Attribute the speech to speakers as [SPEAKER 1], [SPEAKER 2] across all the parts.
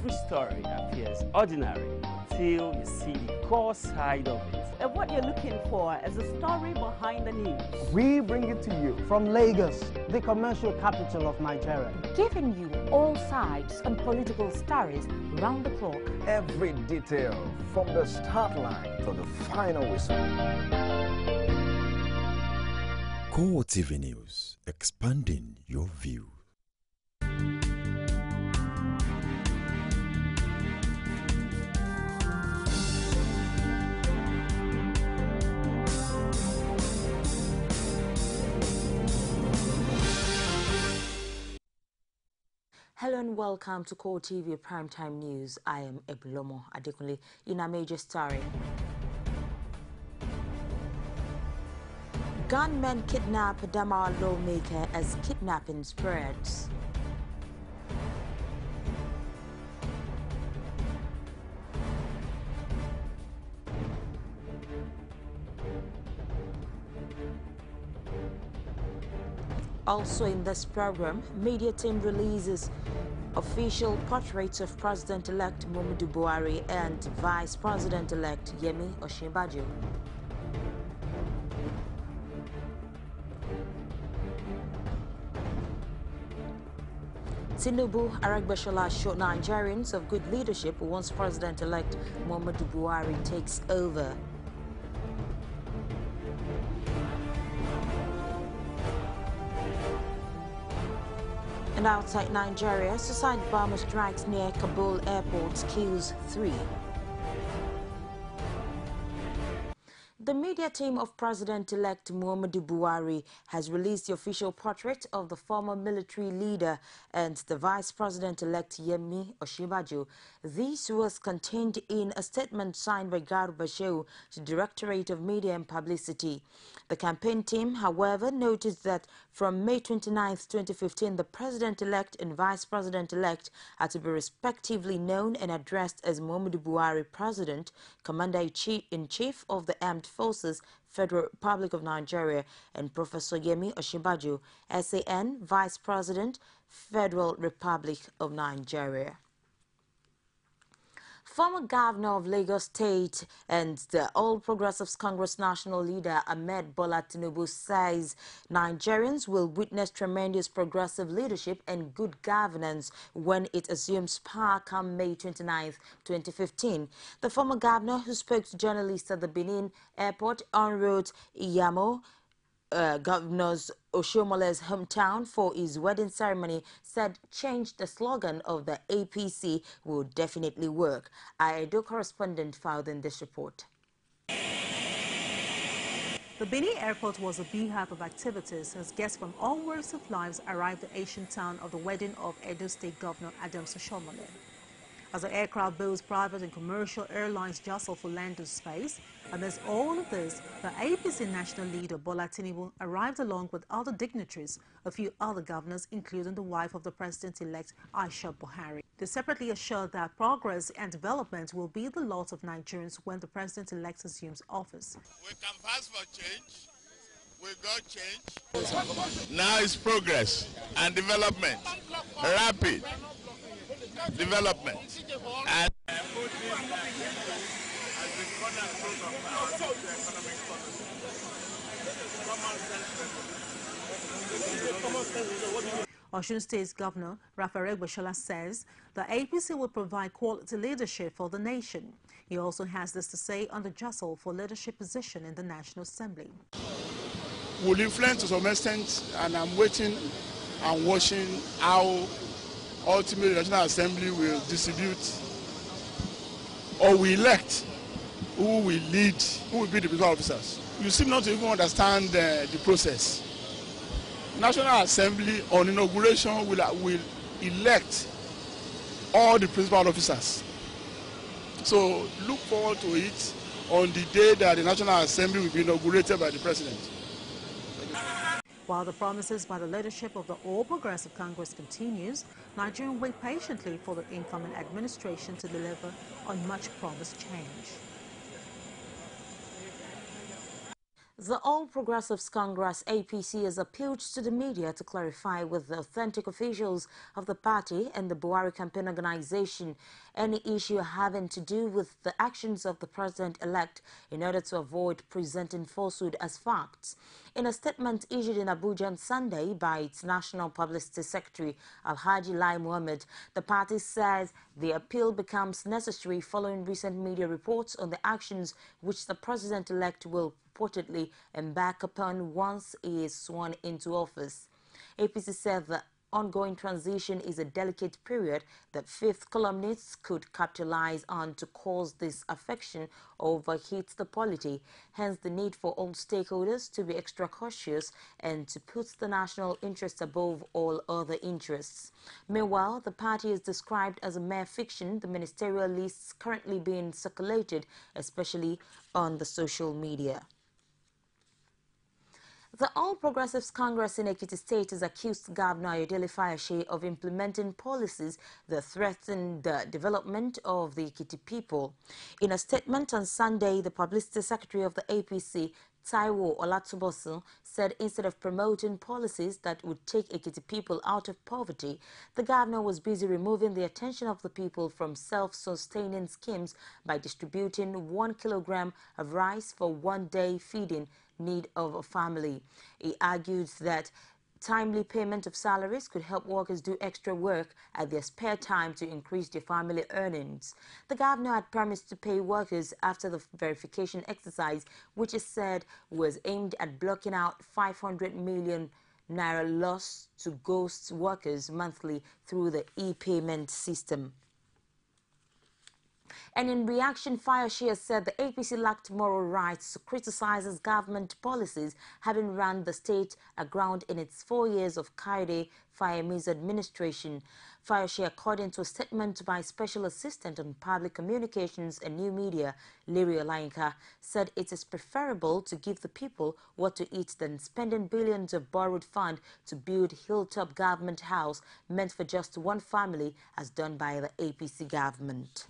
[SPEAKER 1] Every story appears ordinary till you see the core side of it.
[SPEAKER 2] And what you're looking for is a story behind the news.
[SPEAKER 3] We bring it to you from Lagos, the commercial capital of Nigeria.
[SPEAKER 4] Giving you all sides and political stories round the clock.
[SPEAKER 5] Every detail from the start line to the final whistle.
[SPEAKER 6] CoreTV News, expanding your view.
[SPEAKER 4] Hello and welcome to CoreTV Primetime News. I am Ebulomo Adekunle in a major story. Gunmen kidnap Dama lawmaker as kidnapping spreads. Also in this program, media team releases official portraits of President-elect Muhammadu Buhari and Vice President-elect Yemi Osinbajo. Tinubu Aragbeshola assured Nigerians of good leadership once President-elect Muhammadu Buhari takes over. And outside Nigeria, suicide bomber strikes near Kabul airport kills 3. The media team of President-elect Muhammadu Buhari has released the official portrait of the former military leader and the Vice President-elect Yemi Osinbajo. This was contained in a statement signed by Garba Shehu, the Directorate of Media and Publicity. The campaign team, however, noticed that from May 29, 2015, the President-elect and Vice President-elect are to be respectively known and addressed as Muhammadu Buhari President, Commander-in-Chief of the Armed Forces, Federal Republic of Nigeria, and Professor Yemi Osinbajo, SAN, Vice President, Federal Republic of Nigeria. Former Governor of Lagos State and the All Progressives Congress national leader Ahmed Bola Tinubu says Nigerians will witness tremendous progressive leadership and good governance when it assumes power come May 29, 2015. The former governor, who spoke to journalists at the Benin airport en route Iyamo, Governor's Oshomole's hometown, for his wedding ceremony, said change the slogan of the APC will definitely work. Our Edo correspondent filed in this report.
[SPEAKER 7] The Benin airport was a beehive of activities as guests from all walks of lives arrived at the ancient town of the wedding of Edo State Governor Adams Oshomole. As the aircraft, both private and commercial airlines, jostle for landing space, amidst all of this, the APC national leader Bola Tinubu arrived along with other dignitaries, a few other governors, including the wife of the president-elect Aisha Buhari. They separately assured that progress and development will be the lot of Nigerians when the president-elect assumes office.
[SPEAKER 8] We canvass for change. We got change. Now it's progress and development, rapid development. And
[SPEAKER 7] Osun State's Governor Rafael Gbeshola says the APC will provide quality leadership for the nation. He also has this to say on the jostle for leadership position in the National Assembly.
[SPEAKER 9] Will influence to some extent, and I'm waiting and watching how ultimately the National Assembly will distribute or will elect who will lead, who will be the principal officers. You seem not to even understand the process. National Assembly on inauguration will elect all the principal officers. So look forward to it on the day that the National Assembly will be inaugurated by the President.
[SPEAKER 7] While the promises by the leadership of the All Progressive Congress continues, Nigerians wait patiently for the incoming administration to deliver on much promised change.
[SPEAKER 4] The All Progressives Congress APC has appealed to the media to clarify with the authentic officials of the party and the Buhari campaign organization any issue having to do with the actions of the president-elect in order to avoid presenting falsehood as facts. In a statement issued in Abuja on Sunday by its National Publicity Secretary Alhaji Lai Mohammed, the party says the appeal becomes necessary following recent media reports on the actions which the president-elect will reportedly embark upon once he is sworn into office. APC said the ongoing transition is a delicate period that fifth columnists could capitalize on to cause disaffection or overheat the polity, hence the need for all stakeholders to be extra cautious and to put the national interest above all other interests. Meanwhile, the party is described as a mere fiction, the ministerial lists currently being circulated, especially on the social media. The All Progressives Congress in Ekiti State has accused Governor Ayodele Fayose of implementing policies that threaten the development of the Ekiti people. In a statement on Sunday, the Publicity Secretary of the APC, Taiwo Olatubosun, said instead of promoting policies that would take Ekiti people out of poverty, the governor was busy removing the attention of the people from self-sustaining schemes by distributing 1 kilogram of rice for one-day feeding need of a family. He argued that timely payment of salaries could help workers do extra work at their spare time to increase their family earnings. The governor had promised to pay workers after the verification exercise, which is said was aimed at blocking out 500 million naira loss to ghost workers monthly through the e-payment system. And in reaction, Fayose has said the APC lacked moral rights to criticize its government policies, having run the state aground in its 4 years of Kayode Fayemi's administration. Fayose, according to a statement by Special Assistant on Public Communications and New Media, Larry Olayinka, said it is preferable to give the people what to eat than spending billions of borrowed fund to build hilltop government house meant for just one family, as done by the APC government.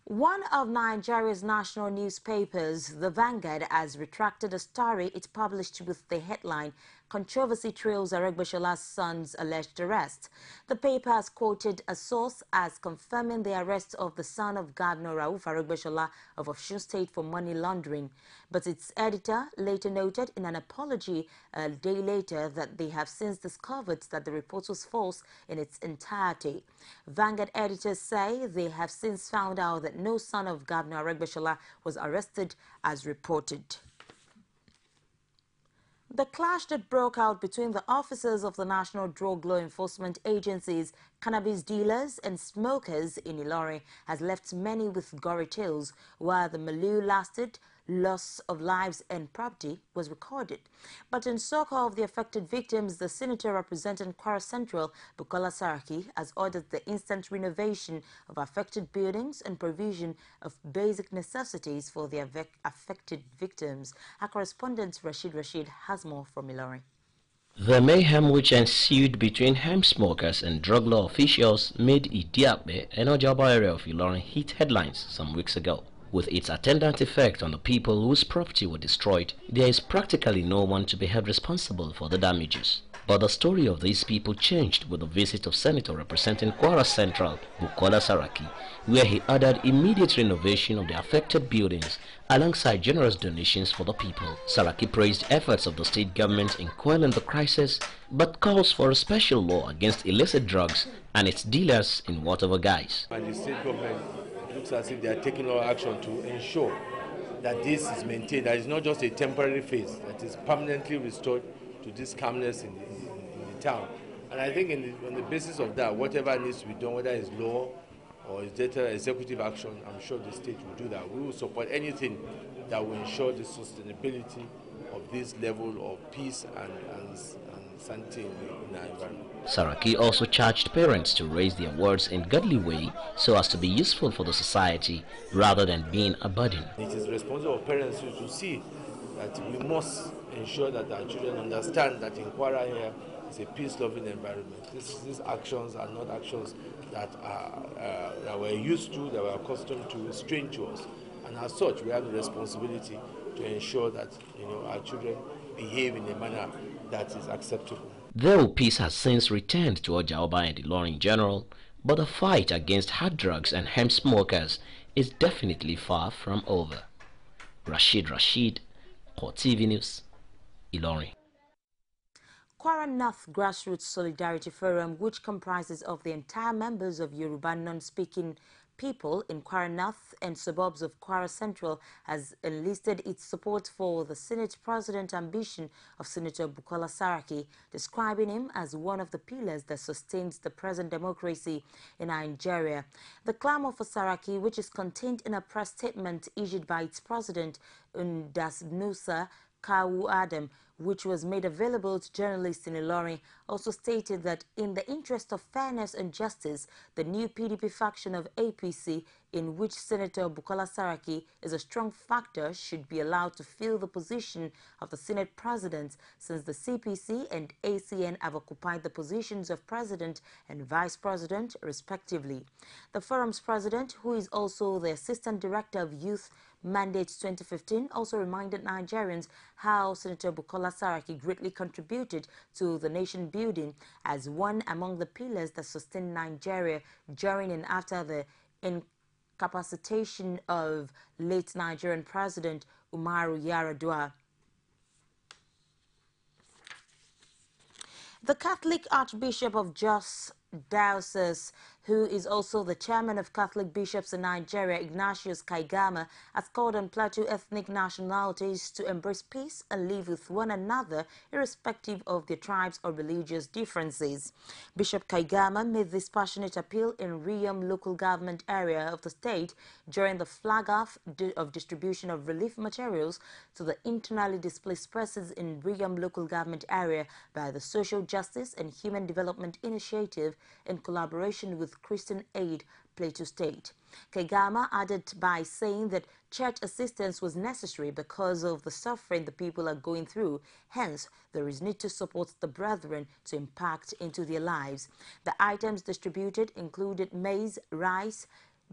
[SPEAKER 4] One of Nigeria's national newspapers, The Vanguard, has retracted a story it published with the headline, "Controversy Trails Aregbesol's Son's Alleged Arrest." The paper has quoted a source as confirming the arrest of the son of Governor Rauf Aregbesola of Osun State for money laundering. But its editor later noted in an apology a day later that they have since discovered that the report was false in its entirety. Vanguard editors say they have since found out that no son of Governor Aregbesola was arrested as reported. The clash that broke out between the officers of the National Drug Law Enforcement Agencies, cannabis dealers and smokers in Ilorin has left many with gory tales, while the milieu lasted. Loss of lives and property was recorded. But in succor of the affected victims, the senator representing Kwara Central, Bukola Saraki, has ordered the instant renovation of affected buildings and provision of basic necessities for the affected victims. Our correspondent Rashid has more from Ilorin.
[SPEAKER 10] The mayhem which ensued between hemp smokers and drug law officials made Idiape, an Ojaba area of Ilorin, hit headlines some weeks ago. With its attendant effect on the people whose property were destroyed, there is practically no one to be held responsible for the damages. But the story of these people changed with the visit of Senator representing Kwara Central, Bukola Saraki, where he ordered immediate renovation of the affected buildings alongside generous donations for the people. Saraki praised efforts of the state government in quelling the crisis, but calls for a special law against illicit drugs and its dealers in whatever guise.
[SPEAKER 11] And the state government looks as if they are taking all action to ensure that this is maintained, that it's not just a temporary phase, that is permanently restored to this calmness in the town. And I think on the basis of that, whatever needs to be done, whether it's law or it's data executive action, I'm sure the state will do that. We will support anything that will ensure the sustainability of this level of peace and sanity in our environment.
[SPEAKER 10] Saraki also charged parents to raise their words in godly way so as to be useful for the society rather than being a burden.
[SPEAKER 11] It is responsible of parents to see that we must ensure that our children understand that in Kwara here is a peace-loving environment. These actions are not actions that we're used to, that we're accustomed to, strange to us. And as such, we have the responsibility to to ensure that our children behave in a manner that is acceptable.
[SPEAKER 10] Though peace has since returned to Ojaoba and Ilorin in general, but the fight against hard drugs and hemp smokers is definitely far from over. Rashid, CoreTV News, Ilorin.
[SPEAKER 4] Kwara North Grassroots Solidarity Forum, which comprises of the entire members of Yoruba non-speaking people in Kwara North and suburbs of Kwara Central, has enlisted its support for the Senate President ambition of Senator Bukola Saraki, describing him as one of the pillars that sustains the present democracy in Nigeria. The clamor for Saraki, which is contained in a press statement issued by its president, Ndasnusa Kawu Adam, which was made available to journalists in Ilorin, also stated that in the interest of fairness and justice, the new PDP faction of APC, in which Senator Bukola Saraki is a strong factor, should be allowed to fill the position of the Senate President, since the CPC and ACN have occupied the positions of President and Vice President, respectively. The forum's president, who is also the Assistant Director of Youth Mandates 2015, also reminded Nigerians how Senator Bukola Saraki greatly contributed to the nation building as one among the pillars that sustained Nigeria during and after the incapacitation of late Nigerian President Umaru Yar'Adua. The Catholic Archbishop of Jos Diocese, who is also the chairman of Catholic Bishops in Nigeria, Ignatius Kaigama, has called on Plateau ethnic nationalities to embrace peace and live with one another, irrespective of their tribes or religious differences. Bishop Kaigama made this passionate appeal in Riyom local government area of the state during the flag-off of distribution of relief materials to the internally displaced persons in Riyom local government area by the Social Justice and Human Development Initiative in collaboration with Christian Aid Plateau State. Kaigama added by saying that church assistance was necessary because of the suffering the people are going through. Hence, there is need to support the brethren to impact into their lives. The items distributed included maize, rice,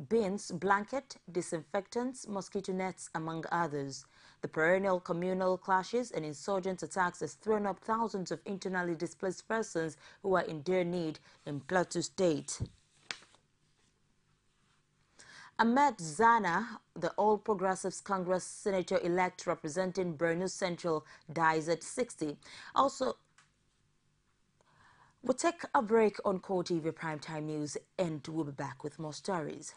[SPEAKER 4] beans, blanket, disinfectants, mosquito nets, among others. The perennial communal clashes and insurgent attacks has thrown up thousands of internally displaced persons who are in dire need in Plateau State. Ahmed Zana, the All Progressives Congress Senator-elect representing Borno Central, dies at 60. Also, we'll take a break on CoreTV Primetime News and we'll be back with more stories.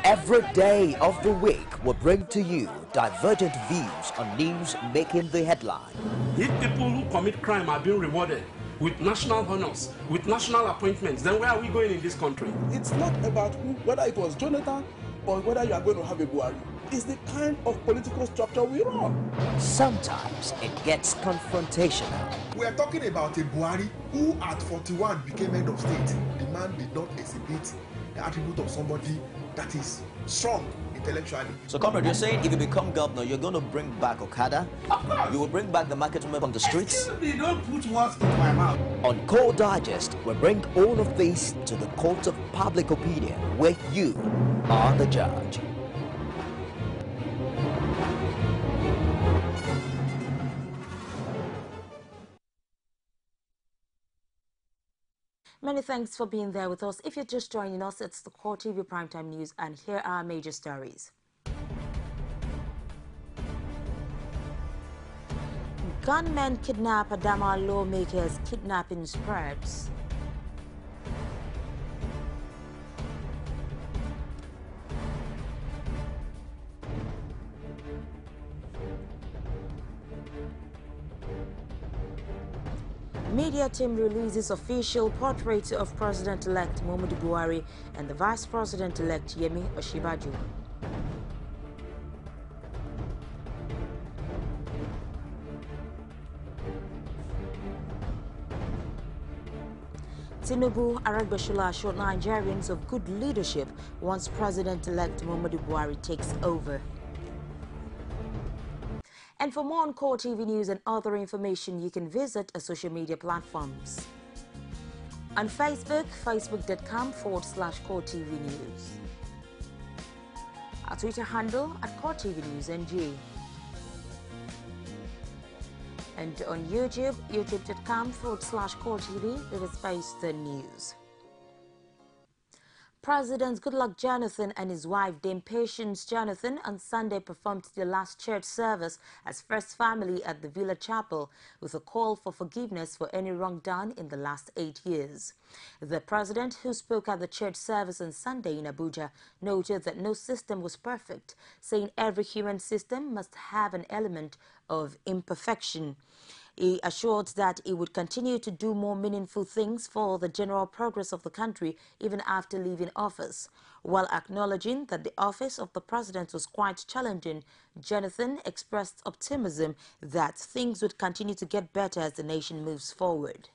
[SPEAKER 12] Every day of the week will bring to you divergent views on news making the headline.
[SPEAKER 13] If people who commit crime are being rewarded with national honors, with national appointments, then where are we going in this country?
[SPEAKER 14] It's not about whether it was Jonathan or whether you are going to have a Buhari. It's the kind of political structure we run.
[SPEAKER 12] Sometimes it gets confrontational.
[SPEAKER 15] We are talking about a Buhari who at 41 became head of state. The man did not exhibit the attribute of somebody that is strong intellectually.
[SPEAKER 16] So, comrade, you're saying if you become governor, you're going to bring back Okada?
[SPEAKER 15] Of course.
[SPEAKER 16] You will bring back the market women on the streets?
[SPEAKER 15] Excuse me, don't put words into my mouth.
[SPEAKER 12] On Core Digest, we bring all of this to the court of public opinion, where you are the judge.
[SPEAKER 4] Many thanks for being there with us. If you're just joining us, it's the CoreTV Primetime News, and here are our major stories. Gunmen kidnap Adama lawmakers, kidnapping spreads. Media team releases official portrait of President-elect Muhammadu Buhari and the Vice President-elect Yemi Osinbajo. Tinubu Aregbesola assured Nigerians of good leadership once President-elect Muhammadu Buhari takes over. And for more on CoreTV News and other information, you can visit our social media platforms. On Facebook, facebook.com/CoreTV News. Our Twitter handle at CoreTV News NG. And on YouTube, youtube.com/CoreTV, the news. President Goodluck Jonathan and his wife Dame Patience Jonathan on Sunday performed their last church service as first family at the Villa Chapel with a call for forgiveness for any wrong done in the last 8 years. The president, who spoke at the church service on Sunday in Abuja, noted that no system was perfect, saying every human system must have an element of imperfection. He assured that he would continue to do more meaningful things for the general progress of the country even after leaving office. While acknowledging that the office of the president was quite challenging, Jonathan expressed optimism that things would continue to get better as the nation moves forward.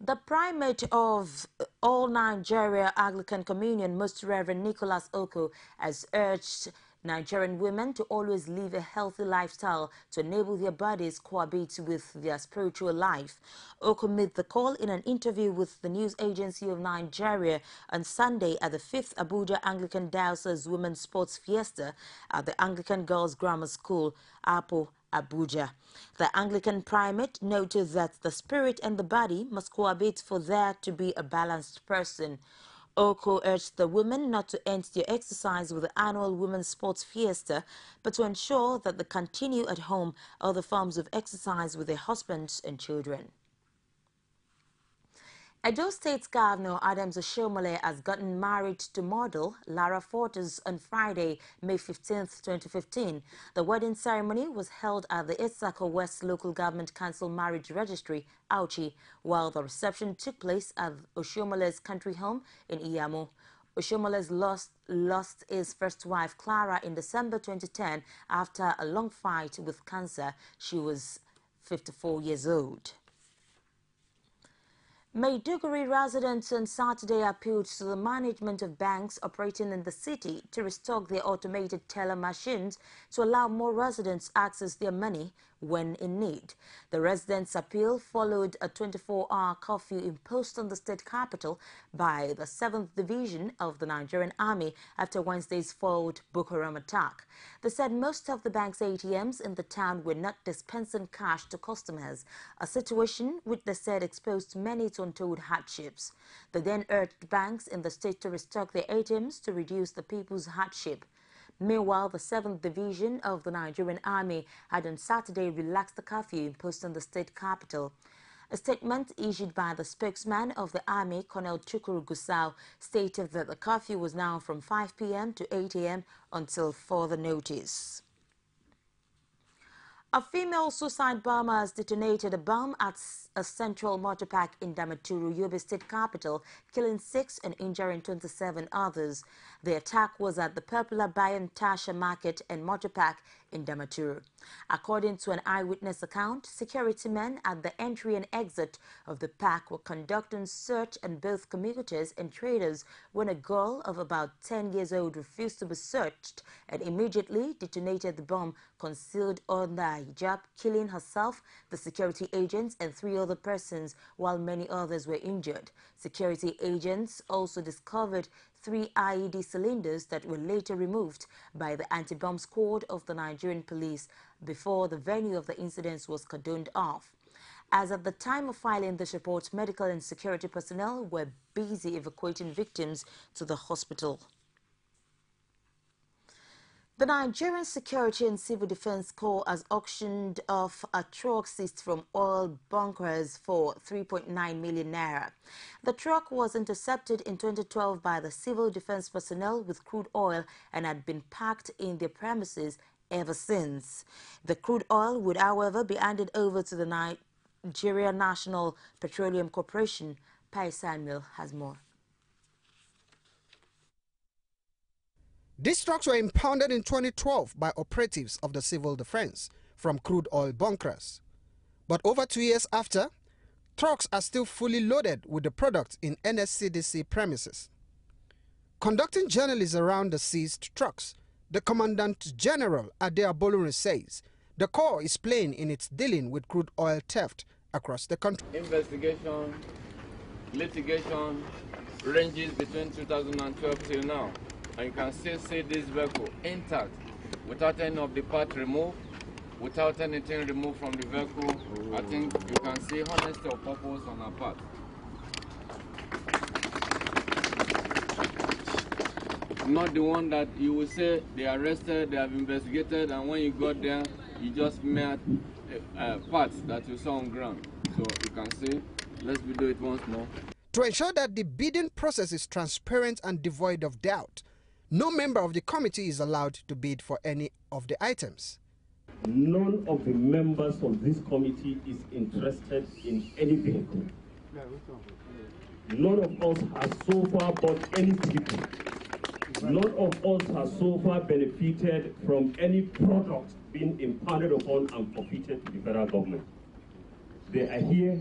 [SPEAKER 4] The primate of all Nigeria Anglican Communion, Most Reverend Nicholas Oko, has urged Nigerian women to always live a healthy lifestyle to enable their bodies cohabit with their spiritual life. Oko made the call in an interview with the News Agency of Nigeria on Sunday at the 5th Abuja Anglican Diocese Women's Sports Fiesta at the Anglican Girls Grammar School, Apo, Abuja. The Anglican primate noted that the spirit and the body must cohabit for there to be a balanced person. Oko urged the women not to end their exercise with the annual Women's Sports Fiesta, but to ensure that they continue at home other forms of exercise with their husbands and children. Edo State Governor Adams Oshiomhole has gotten married to model Lara Fortes on Friday, May 15, 2015. The wedding ceremony was held at the Isako West Local Government Council Marriage Registry, Auchi, while the reception took place at Oshiomhole's country home in Iyamo. Oshiomhole lost his first wife, Clara, in December 2010 after a long fight with cancer. She was 54 years old. Maiduguri residents on Saturday appealed to the management of banks operating in the city to restock their automated teller machines to allow more residents access their money when in need. The residents' appeal followed a 24-hour curfew imposed on the state capital by the 7th Division of the Nigerian Army after Wednesday's failed Boko Haram attack. They said most of the bank's ATMs in the town were not dispensing cash to customers, a situation which they said exposed many to untold hardships. They then urged banks in the state to restock their ATMs to reduce the people's hardship. Meanwhile, the 7th Division of the Nigerian Army had on Saturday relaxed the curfew imposed on the state capital. A statement issued by the spokesman of the Army, Colonel Chukuru Gusau, stated that the curfew was now from 5 p.m. to 8 a.m. until further notice. A female suicide bomber has detonated a bomb at a central motor park in Damaturu, Yobe State capital, killing 6 and injuring 27 others. The attack was at the popular Bayan Tasha Market and Motor Park in Damaturu. According to an eyewitness account, security men at the entry and exit of the park were conducting search on both commuters and traders when a girl of about 10 years old refused to be searched and immediately detonated the bomb concealed under her hijab, killing herself, the security agents, and 3 other persons, while many others were injured. Security agents also discovered 3 IED cylinders that were later removed by the anti-bomb squad of the Nigerian police before the venue of the incidents was cordoned off. As at the time of filing this report, medical and security personnel were busy evacuating victims to the hospital. The Nigerian Security and Civil Defense Corps has auctioned off a truck seized from oil bunkers for 3.9 million naira. The truck was intercepted in 2012 by the civil defense personnel with crude oil and had been packed in their premises ever since. The crude oil would, however, be handed over to the Nigeria National Petroleum Corporation. Pai Samuel has more.
[SPEAKER 17] These trucks were impounded in 2012 by operatives of the civil defense from crude oil bunkers. But over 2 years after, trucks are still fully loaded with the product in NSCDC premises. Conducting journalists around the seized trucks, the Commandant General Ade Abolore says the Corps is playing in its dealing with crude oil theft across the country.
[SPEAKER 18] Investigation, litigation ranges between 2012 till now. and you can still see this vehicle intact, without any of the parts removed, without anything removed from the vehicle. I think you can see honesty of purpose on our part. Not the one that you will say they arrested, they have investigated, and when you got there, you just met parts that you saw on ground. So you can see, let's do it once more.
[SPEAKER 17] To ensure that the bidding process is transparent and devoid of doubt, no member of the committee is allowed to bid for any of the items.
[SPEAKER 19] None of the members of this committee is interested in any vehicle. None of us has so far bought any vehicle. None of us has so far benefited from any product being impounded upon and forfeited to the federal government. They are here,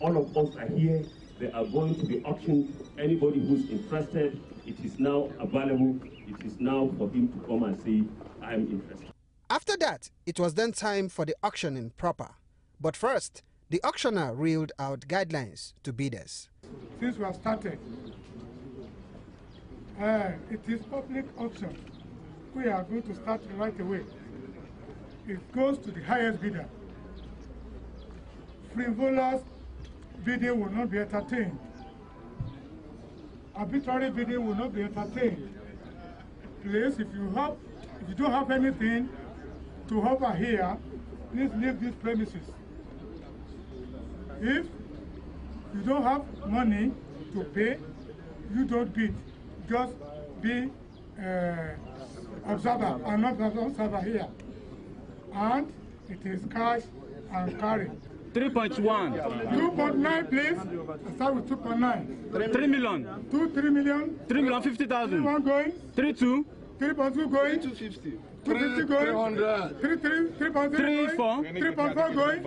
[SPEAKER 19] all of us are here, they are going to be auctioned. Anybody who's interested, it is now available. It is now for him to come and say, I am interested.
[SPEAKER 17] After that, it was then time for the auctioning proper. But first, the auctioneer reeled out guidelines to bidders.
[SPEAKER 20] Since we have started, it is public auction. We are going to start right away. It goes to the highest bidder. Frivolous bidding will not be entertained. Arbitrary bidding will not be entertained. Please, if you don't have anything to offer here, please leave these premises. If you don't have money to pay, you don't bid. Just be observer and not observer here. And it is cash and carry.
[SPEAKER 21] 3.1.
[SPEAKER 20] 2.9, please. I start with 2.9.
[SPEAKER 21] 3 million.
[SPEAKER 20] 3 million.
[SPEAKER 21] 3,50,000.
[SPEAKER 20] 3 going.
[SPEAKER 21] 3.2.
[SPEAKER 20] 3.2 going. 250. 250 going. 3.3 going. 3.4 going.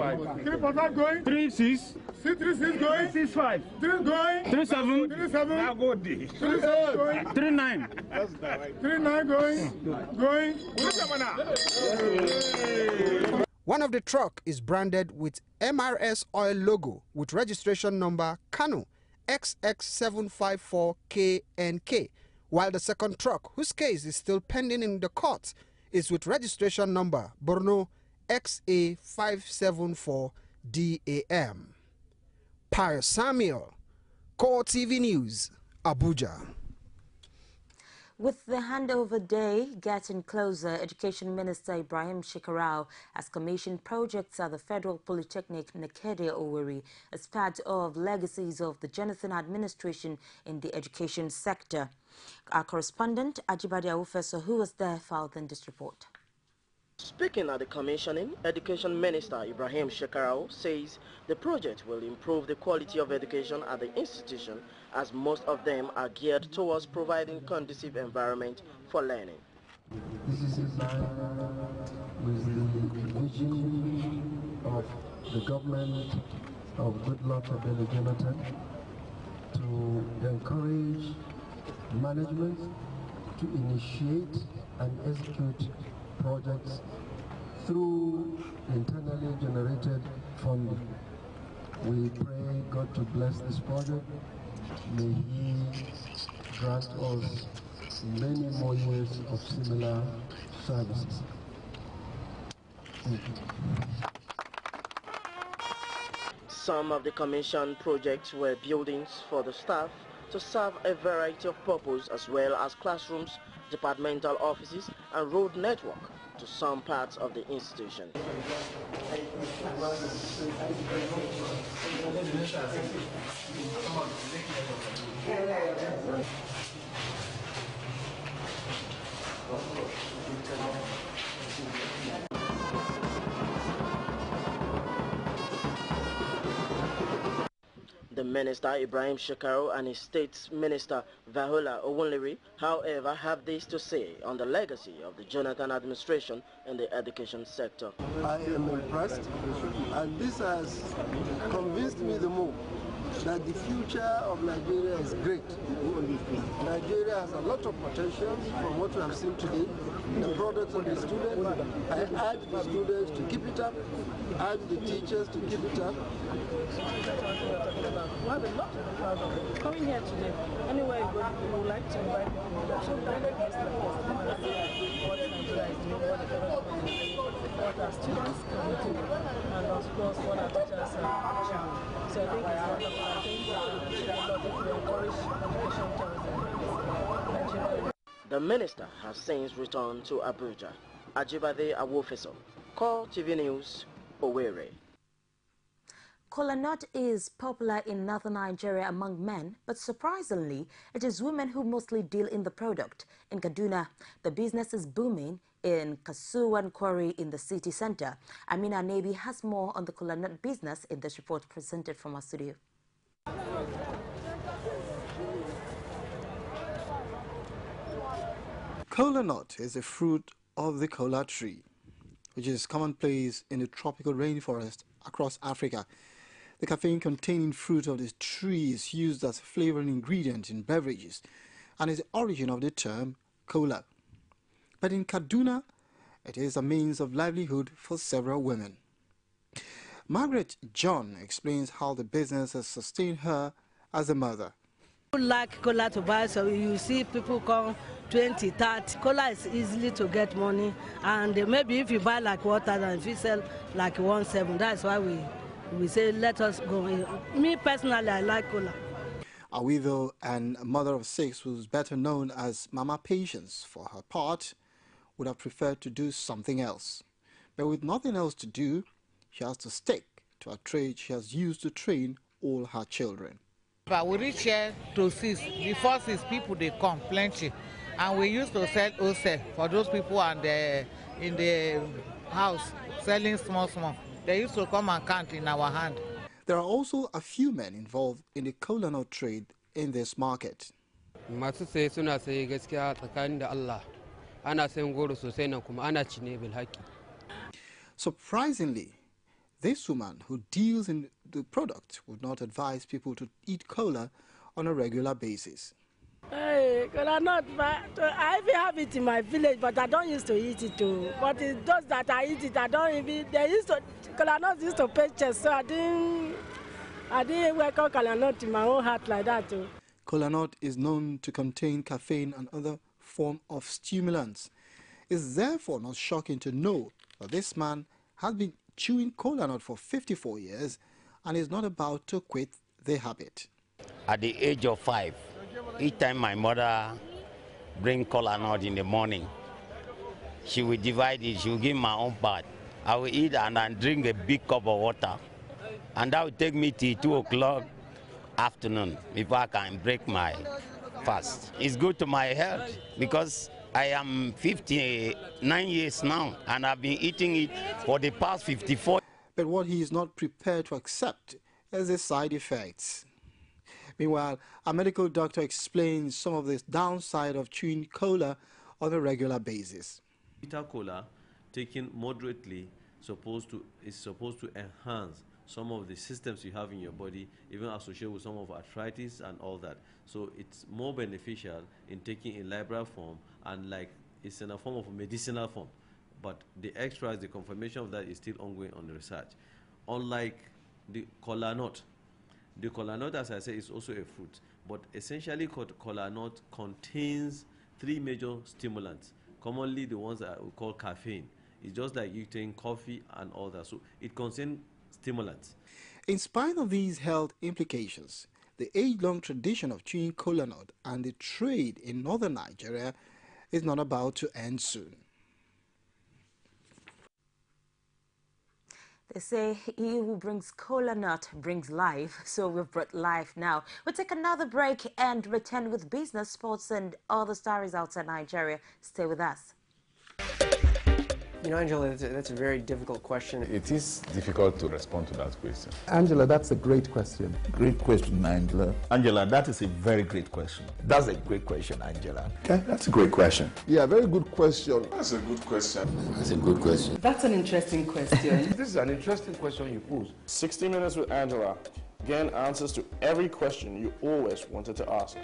[SPEAKER 20] 3.5 going.
[SPEAKER 21] 3.6.
[SPEAKER 20] 3.6 going.
[SPEAKER 21] 3.5.
[SPEAKER 20] 3 going.
[SPEAKER 21] 3.7.
[SPEAKER 20] 3.7. 3.7 going.
[SPEAKER 21] 3.9.
[SPEAKER 20] 3.9 going.
[SPEAKER 17] One of the truck is branded with MRS Oil logo with registration number Kano XX754KNK, while the second truck, whose case is still pending in the court, is with registration number Borno XA574DAM. Pius Samuel, CoreTV News, Abuja.
[SPEAKER 4] With the handover day getting closer, Education Minister Ibrahim Shekarau has commissioned projects at the Federal Polytechnic Nekede Owerri as part of legacies of the Jonathan administration in the education sector. Our correspondent, Ajibade Awufeso, who was there, filed in this report.
[SPEAKER 22] Speaking at the commissioning, Education Minister Ibrahim Shekarau says the project will improve the quality of education at the institution, as most of them are geared towards providing conducive environment for learning.
[SPEAKER 23] This is in line with the vision of the government of Goodluck Ebele Jonathan to encourage management to initiate and execute projects through internally generated funding. We pray God to bless this project. May He grant us many more years of similar services. Thank you.
[SPEAKER 22] Some of the commissioned projects were buildings for the staff to serve a variety of purposes, as well as classrooms, departmental offices, and road network to some parts of the institution. The Minister Ibrahim Shekarau and his State Minister Vahola Owunleri, however, have this to say on the legacy of the Jonathan administration in the education sector.
[SPEAKER 23] I am impressed, and this has convinced me the more that the future of Nigeria is great. Nigeria has a lot of potential from what we have seen today. The products of the students, I urge the students to keep it up, urge the teachers to keep it up,
[SPEAKER 1] So that's what we're talking about. We have a lot to be proud of. Coming here today, anywhere you go, we would like to invite people to show them the best like this, what Nigeria is doing, what the federal government is doing, what our students can do, and of course what our teachers are achieving. So I think it's wonderful. I think we should achieve a lot if we encourage education tourism in Nigeria.
[SPEAKER 22] The minister has since returned to Abuja. Ajibade Awofeso, CoreTV News, Owerri.
[SPEAKER 4] Kola nut is popular in northern Nigeria among men, but surprisingly, it is women who mostly deal in the product. In Kaduna, the business is booming in Kasuwan Quarry in the city center. Amina Nebi has more on the kola nut business in this report presented from our studio.
[SPEAKER 2] Kola nut is a fruit of the kola tree, which is commonplace in the tropical rainforest across Africa. The caffeine-containing fruit of this tree is used as a flavoring ingredient in beverages and is the origin of the term kola. But in Kaduna, it is a means of livelihood for several women. Margaret John explains how the business has sustained her as a mother.
[SPEAKER 21] People like kola to buy, so you see people come 20, 30. Kola is easily to get money, and maybe if you buy like 1,000, if you sell like 1,700, that's why we say let us go. Me personally, I like kola.
[SPEAKER 2] A widow and a mother of 6 who's better known as Mama Patience, for her part, would have preferred to do something else. But with nothing else to do, she has to stick to a trade she has used to train all her children.
[SPEAKER 24] But we reach here to 6. Before 6 people, they come plenty. And we used to sell wholesale for those people and in the house selling small. They used to come and count in our hand.
[SPEAKER 2] There are also a few men involved in the kola nut trade in this market.
[SPEAKER 25] Masu sai suna sai gaskiya tsakanin da Allah. Ana sayan goro sosai nan kuma ana ci ne bil haki.
[SPEAKER 2] Surprisingly, this woman who deals in the product would not advise people to eat kola on a regular basis.
[SPEAKER 21] Hey, kola nut, I even have it in my village, but I don't used to eat it too. But it's just that I eat it, I don't even, kola nut used to pay chest, so I didn't welcome kola nut in my own heart like that too.
[SPEAKER 2] Kola nut is known to contain caffeine and other form of stimulants. It's therefore not shocking to know that this man has been chewing kola nut for 54 years and is not about to quit the habit.
[SPEAKER 26] At the age of 5, each time my mother bring kola nut in the morning, she will divide it, she will give my own part. I will eat and then drink a big cup of water. And that will take me till 2 o'clock afternoon before I can break my fast. It's good to my health because I am 59 years now and I've been eating it for the past 54.
[SPEAKER 2] But what he is not prepared to accept is the side effects. Meanwhile, a medical doctor explains some of the downside of chewing kola on a regular basis.
[SPEAKER 27] Bitter kola, taken moderately, is supposed to enhance some of the systems you have in your body, even associated with some of arthritis and all that. So it's more beneficial in taking in liberal form, and like it's in a form of a medicinal form. But the extras, the confirmation of that is still ongoing on the research. Unlike the kola nut, as I say, is also a fruit, but essentially kola nut contains 3 major stimulants, commonly the ones that we call caffeine. It's just like you take coffee and all that, so it contains stimulants.
[SPEAKER 2] In spite of these health implications, the age-long tradition of chewing kola nut and the trade in northern Nigeria is not about to end soon.
[SPEAKER 4] They say he who brings kola nut brings life, so we've brought life now. We'll take another break and return with business, sports and other stories outside Nigeria. Stay with us.
[SPEAKER 28] You know, Angela, that's a very difficult question.
[SPEAKER 29] It is difficult to respond to that question.
[SPEAKER 30] Angela, that's a great question.
[SPEAKER 29] Great question, Angela. Angela, that is a very great question.
[SPEAKER 30] That's a great question, Angela.
[SPEAKER 29] Okay, that's a great question.
[SPEAKER 30] Yeah, very good question.
[SPEAKER 29] That's a good question.
[SPEAKER 30] That's a good question.
[SPEAKER 31] That's an interesting question.
[SPEAKER 30] This is an interesting question you pose.
[SPEAKER 32] 60 Minutes with Angela. Again, answers to every question you always wanted to ask.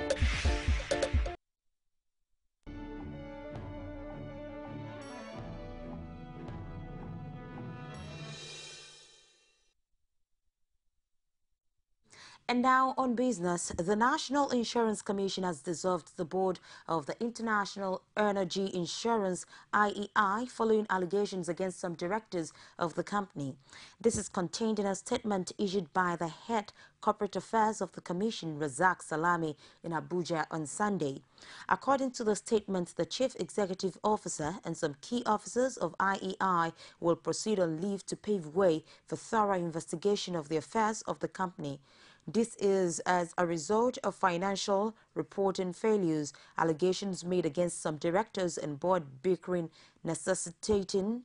[SPEAKER 4] And now on business, the National Insurance Commission has dissolved the board of the International Energy Insurance IEI following allegations against some directors of the company. This is contained in a statement issued by the head corporate affairs of the commission, Razak Salami, in Abuja on Sunday. According to the statement, the chief executive officer and some key officers of IEI will proceed on leave to pave way for thorough investigation of the affairs of the company. This is as a result of financial reporting failures, allegations made against some directors and board bickering necessitating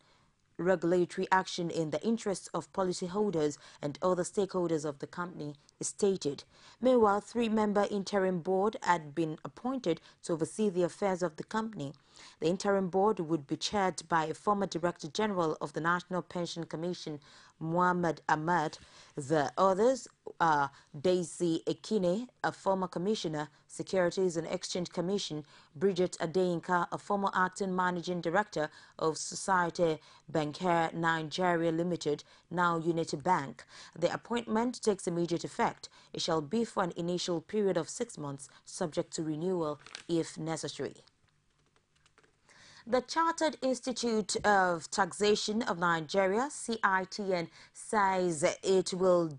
[SPEAKER 4] regulatory action in the interests of policyholders and other stakeholders of the company, is stated. Meanwhile, three-member interim board had been appointed to oversee the affairs of the company. The interim board would be chaired by a former Director General of the National Pension Commission, Muhammad Ahmad. The others are Daisy Ekine, a former Commissioner, Securities and Exchange Commission, Bridget Adeyinka, a former Acting Managing Director of Societe Bancaire Nigeria Limited, now Unity Bank. The appointment takes immediate effect. It shall be for an initial period of 6 months, subject to renewal if necessary. The Chartered Institute of Taxation of Nigeria, CITN, says it will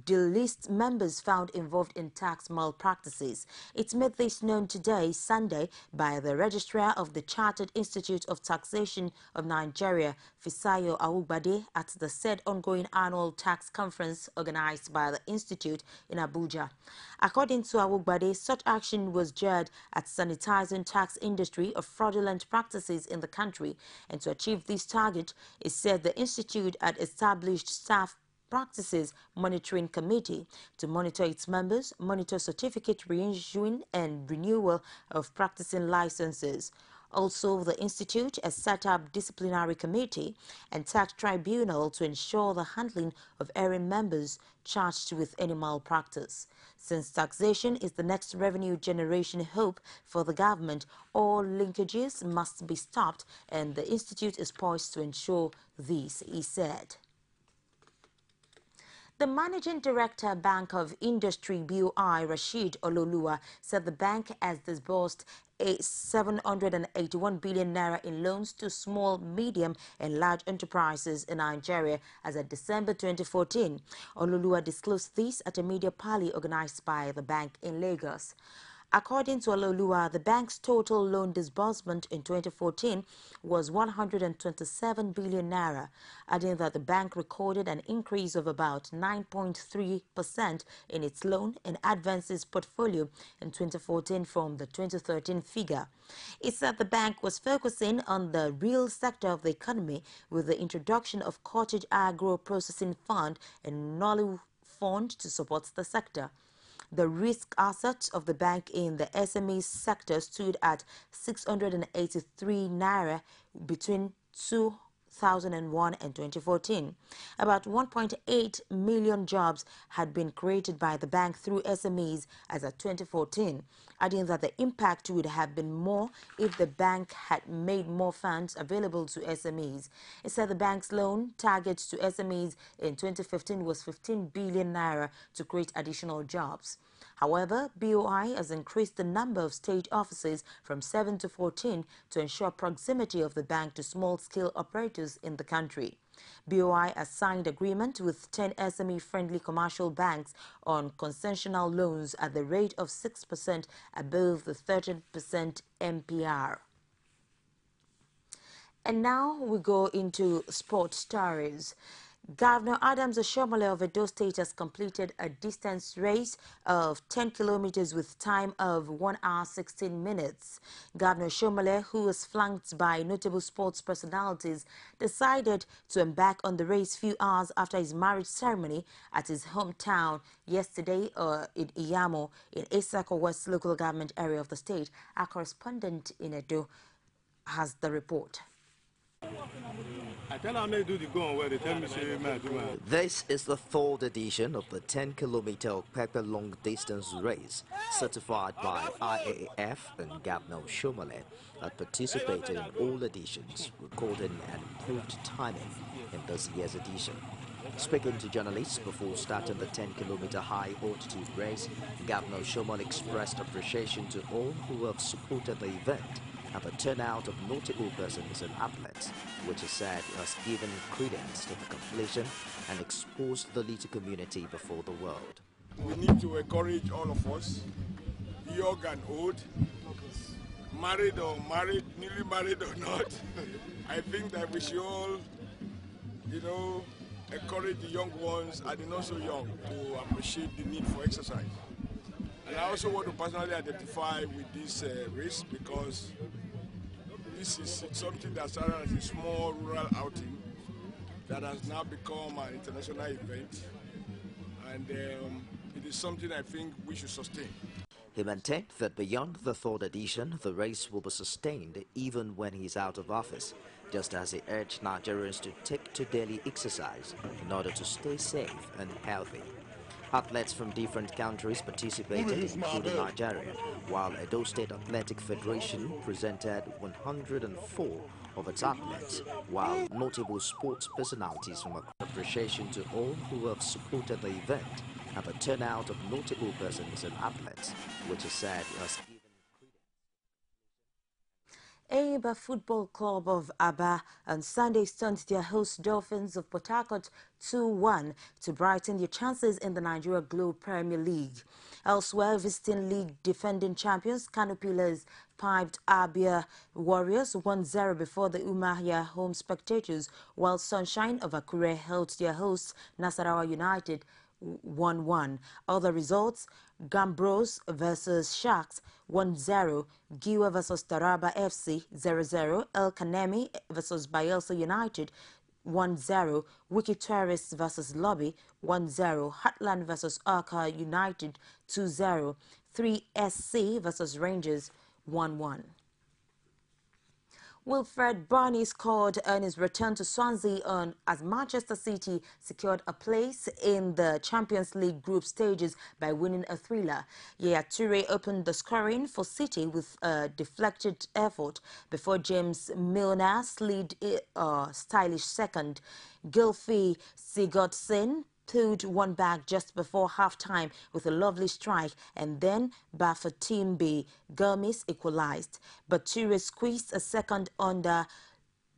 [SPEAKER 4] delist members found involved in tax malpractices. It made this known today, Sunday, by the Registrar of the Chartered Institute of Taxation of Nigeria, Fisayo Awugbade, at the said ongoing annual tax conference organized by the Institute in Abuja. According to Awugbade, such action was geared at sanitizing tax industry of fraudulent practices in the country, and to achieve this target, it said the Institute had established staff Practices Monitoring Committee to monitor its members, monitor certificate reissuing and renewal of practicing licenses. Also, the Institute has set up disciplinary committee and tax tribunal to ensure the handling of erring members charged with any malpractice. Since taxation is the next revenue generation hope for the government, all linkages must be stopped, and the Institute is poised to ensure this, he said. The Managing Director, Bank of Industry BOI, Rashid Ololuwa, said the bank has disbursed 781 billion naira in loans to small, medium and large enterprises in Nigeria as of December 2014. Ololuwa disclosed this at a media party organized by the bank in Lagos. According to Ololuwa, the bank's total loan disbursement in 2014 was 127 billion naira, adding that the bank recorded an increase of about 9.3% in its loan and advances portfolio in 2014 from the 2013 figure. It said the bank was focusing on the real sector of the economy with the introduction of Cottage Agro Processing Fund and Nolly Fund to support the sector. The risk assets of the bank in the SME sector stood at 683 naira between 2001 and 2014. About 1.8 million jobs had been created by the bank through SMEs as of 2014, adding that the impact would have been more if the bank had made more funds available to SMEs. It said the bank's loan target to SMEs in 2015 was 15 billion naira to create additional jobs. However, BOI has increased the number of state offices from 7 to 14 to ensure proximity of the bank to small-scale operators in the country. BOI has signed agreement with 10 SME-friendly commercial banks on concessional loans at the rate of 6% above the 13% MPR. And now we go into sports stories. Governor Adams Oshiomhole of Edo State has completed a distance race of 10 kilometers with time of 1 hour 16 minutes. Governor Oshiomhole, who was flanked by notable sports personalities, decided to embark on the race few hours after his marriage ceremony at his hometown yesterday in Iyamo in Esako West local government area of the state. Our correspondent in Edo has the report.
[SPEAKER 12] This is the third edition of the 10-kilometer Okpekpe long-distance race, certified by IAAF, and Governor Oshiomhole had participated in all editions, recording an improved timing in this year's edition. Speaking to journalists before starting the 10-kilometer high-altitude race, Governor Shomol expressed appreciation to all who have supported the event and the turnout of notable persons and athletes, which he said has given credence to the completion and exposed the little community before the world.
[SPEAKER 3] We need to encourage all of us, young and old, married or married, newly married or not. I think that we should all, encourage the young ones and the not so young to appreciate the need for exercise. And I also want to personally identify with this race because this is something that started as a small rural outing that has now become an international event, and it is something I think we should sustain.
[SPEAKER 12] He maintained that beyond the third edition, the race will be sustained even when he's out of office, just as he urged Nigerians to take to daily exercise in order to stay safe and healthy. Athletes from different countries participated, including Nigeria, while Edo State Athletic Federation presented 104 of its athletes, while notable sports personalities from appreciation to all who have supported the event and the turnout of notable persons and athletes, which is said has given
[SPEAKER 4] Enyimba Football Club of Aba on Sunday stunned their host Dolphins of Port Harcourt 2-1 to brighten their chances in the Nigeria Globe Premier League. Elsewhere, visiting league defending champions Kano Pillars piped Abia Warriors 1-0 before the Umahia home spectators, while Sunshine of Akure held their hosts Nasarawa United 1-1. Other results: Gambros versus Sharks 1-0, Giwa versus Taraba FC 0-0, El Kanemi versus Bayelsa United 1-0, Wiki Tourists versus Lobby 1-0, Heartland versus Arca United 2-0, 3SC versus Rangers 1-1. Wilfred Barney scored on his return to Swansea as Manchester City secured a place in the Champions League group stages by winning a thriller. Yaya Toure opened the scoring for City with a deflected effort before James Milner slid a stylish second. Gylfi Sigurdsson pulled one back just before half-time with a lovely strike, and then Bafétimbi Gomis equalized. But Toure squeezed a second under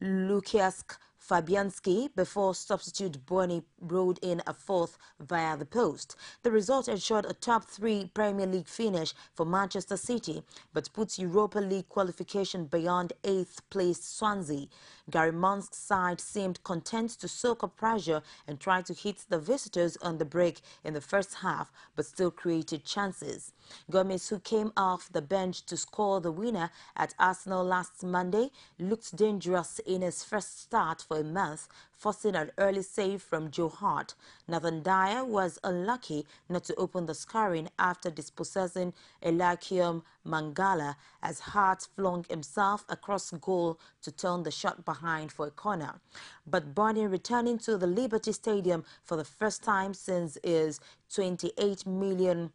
[SPEAKER 4] Lukasz Fabianski before substitute Boni rolled in a fourth via the post. The result ensured a top-3 Premier League finish for Manchester City, but puts Europa League qualification beyond 8th-placed Swansea. Gary Monk's side seemed content to soak up pressure and try to hit the visitors on the break in the first half, but still created chances. Gomes, who came off the bench to score the winner at Arsenal last Monday, looked dangerous in his first start for a month, forcing an early save from Joe Hart. Nathan Dyer was unlucky not to open the scoring after dispossessing Elakium Mangala as Hart flung himself across goal to turn the shot behind for a corner. But Barney, returning to the Liberty Stadium for the first time since his £28 million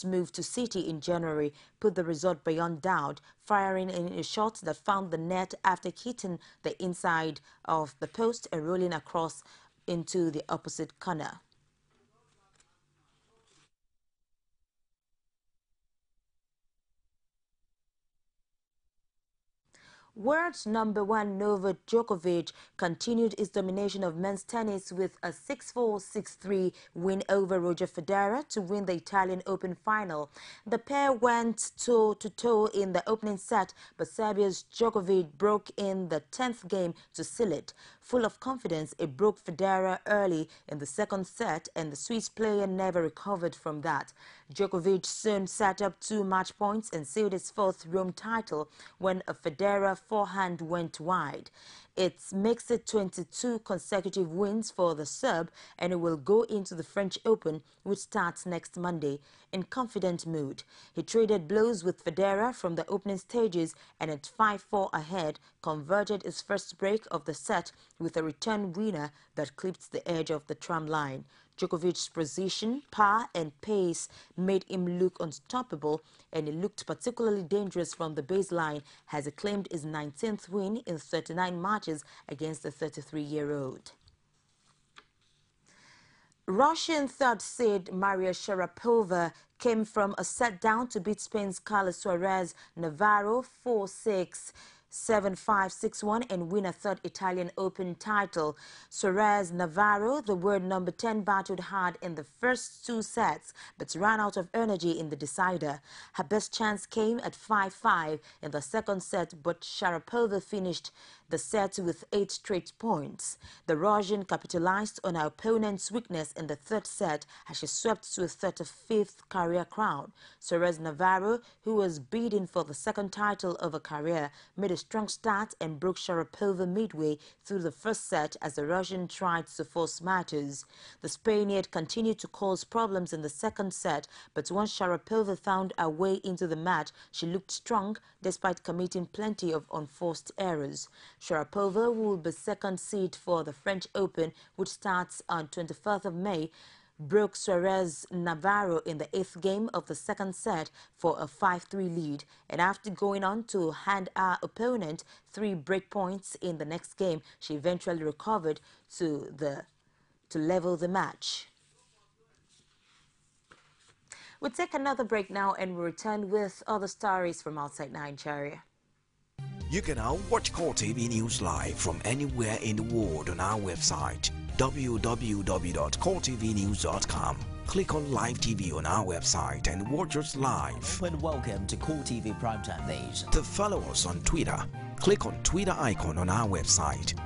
[SPEAKER 4] move to City in January, put the result beyond doubt, firing in a shot that found the net after hitting the inside of the post and rolling across into the opposite corner. World number 1 Novak Djokovic continued his domination of men's tennis with a 6-4, 6-3 win over Roger Federer to win the Italian Open final. The pair went toe-to-toe in the opening set, but Serbia's Djokovic broke in the 10th game to seal it. Full of confidence, it broke Federer early in the second set, and the Swiss player never recovered from that. Djokovic soon set up 2 match points and sealed his 4th Rome title when a Federer forehand went wide. It makes it 22 consecutive wins for the Serb, and it will go into the French Open, which starts next Monday, in confident mood. He traded blows with Federer from the opening stages and at 5-4 ahead, converted his first break of the set with a return winner that clipped the edge of the tram line. Djokovic's precision, power and pace made him look unstoppable, and he looked particularly dangerous from the baseline as he claimed his 19th win in 39 matches against the 33-year-old. Russian third seed Maria Sharapova came from a set down to beat Spain's Carla Suarez Navarro 4-6. 7-5-6-1 and win a third Italian Open title. Suarez Navarro, the world number 10, battled hard in the first two sets but ran out of energy in the decider. Her best chance came at 5-5 in the second set, but Sharapova finished the set with 8 straight points. The Russian capitalized on her opponent's weakness in the third set as she swept to a 35th career crown. Suarez Navarro, who was bidding for the second title of her career, made a strong start and broke Sharapova midway through the first set as the Russian tried to force matters. The Spaniard continued to cause problems in the second set, but once Sharapova found her way into the match, she looked strong despite committing plenty of unforced errors. Sharapova will be second seed for the French Open, which starts on 21st of May, broke Suarez Navarro in the 8th game of the second set for a 5-3 lead, and after going on to hand her opponent 3 break points in the next game, she eventually recovered to level the match. We'll take another break now and we'll return with other stories from outside Nigeria.
[SPEAKER 5] You can now watch CoreTV News live from anywhere in the world on our website www.coretvnews.com. Click on Live TV on our website and watch us live.
[SPEAKER 12] And welcome to CoreTV Primetime News.
[SPEAKER 5] To follow us on Twitter, click on Twitter icon on our website.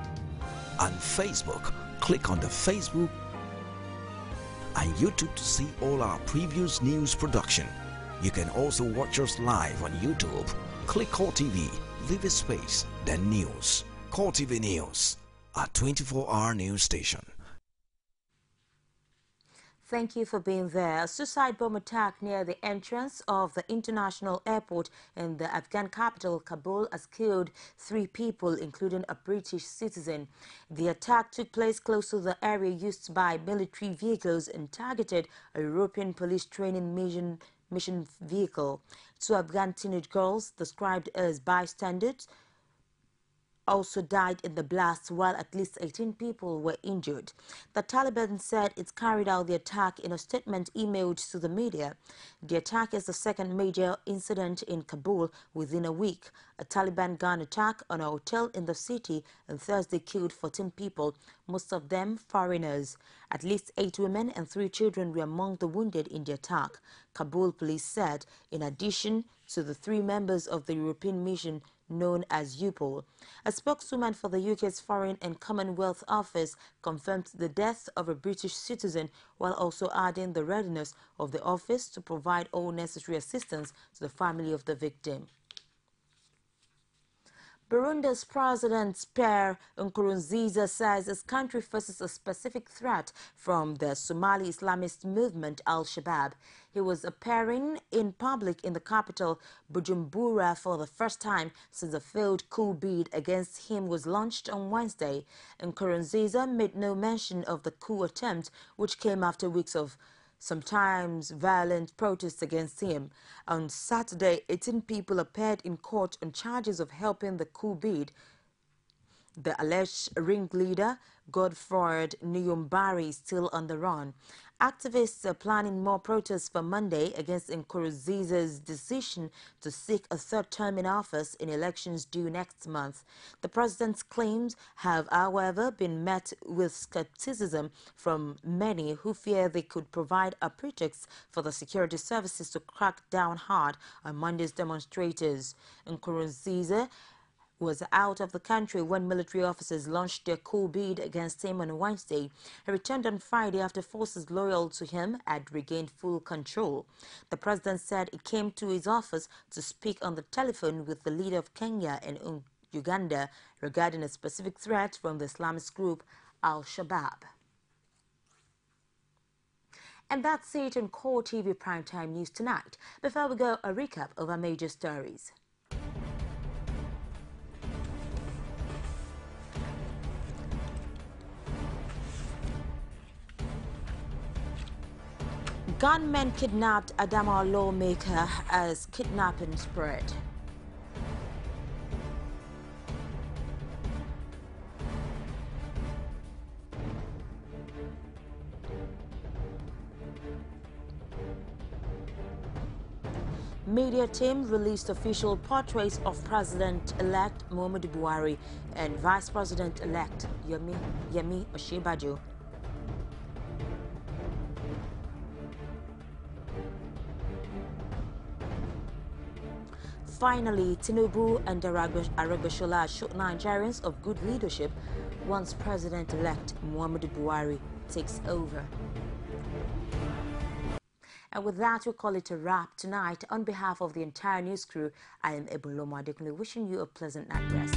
[SPEAKER 5] On Facebook, click on the Facebook and YouTube to see all our previous news production. You can also watch us live on YouTube. Click CoreTV, leave a space, then News. CoreTV News, our 24-hour news station.
[SPEAKER 4] Thank you for being there. A suicide bomb attack near the entrance of the international airport in the Afghan capital, Kabul, has killed 3 people, including a British citizen. The attack took place close to the area used by military vehicles and targeted a European police training mission vehicle. 2 Afghan teenage girls, described as bystanders, also died in the blast, while at least 18 people were injured. The Taliban said it carried out the attack in a statement emailed to the media. The attack is the second major incident in Kabul within a week. A Taliban gun attack on a hotel in the city on Thursday killed 14 people, most of them foreigners. At least 8 women and 3 children were among the wounded in the attack, Kabul police said, in addition to the 3 members of the European mission known as UPOL. A spokeswoman for the UK's Foreign and Commonwealth Office confirmed the death of a British citizen, while also adding the readiness of the office to provide all necessary assistance to the family of the victim. Burundi's President Pierre Nkurunziza says his country faces a specific threat from the Somali Islamist movement Al-Shabaab. He was appearing in public in the capital, Bujumbura, for the first time since a failed coup bid against him was launched on Wednesday. Nkurunziza made no mention of the coup attempt, which came after weeks of sometimes violent protests against him. On Saturday, 18 people appeared in court on charges of helping the coup bid. The alleged ringleader, Godfred Niyombari, is still on the run. Activists are planning more protests for Monday against Nkurunziza's decision to seek a 3rd term in office in elections due next month. The president's claims have, however, been met with skepticism from many who fear they could provide a pretext for the security services to crack down hard on Monday's demonstrators. Nkurunziza was out of the country when military officers launched their coup bid against him on Wednesday. He returned on Friday after forces loyal to him had regained full control. The president said he came to his office to speak on the telephone with the leader of Kenya and Uganda regarding a specific threat from the Islamist group Al-Shabaab. And that's it on CoreTV Primetime News tonight. Before we go, a recap of our major stories. Gunmen kidnapped Adamawa lawmaker as kidnapping spread. Media team released official portraits of President-elect Muhammadu Buhari and Vice President-elect Yemi Osinbajo. Finally, Tinubu and Arabashola assured Nigerians of good leadership once President-elect Muhammadu Buhari takes over. And with that, we call it a wrap tonight. On behalf of the entire news crew, I am Ebolomo Adekunle, wishing you a pleasant night rest.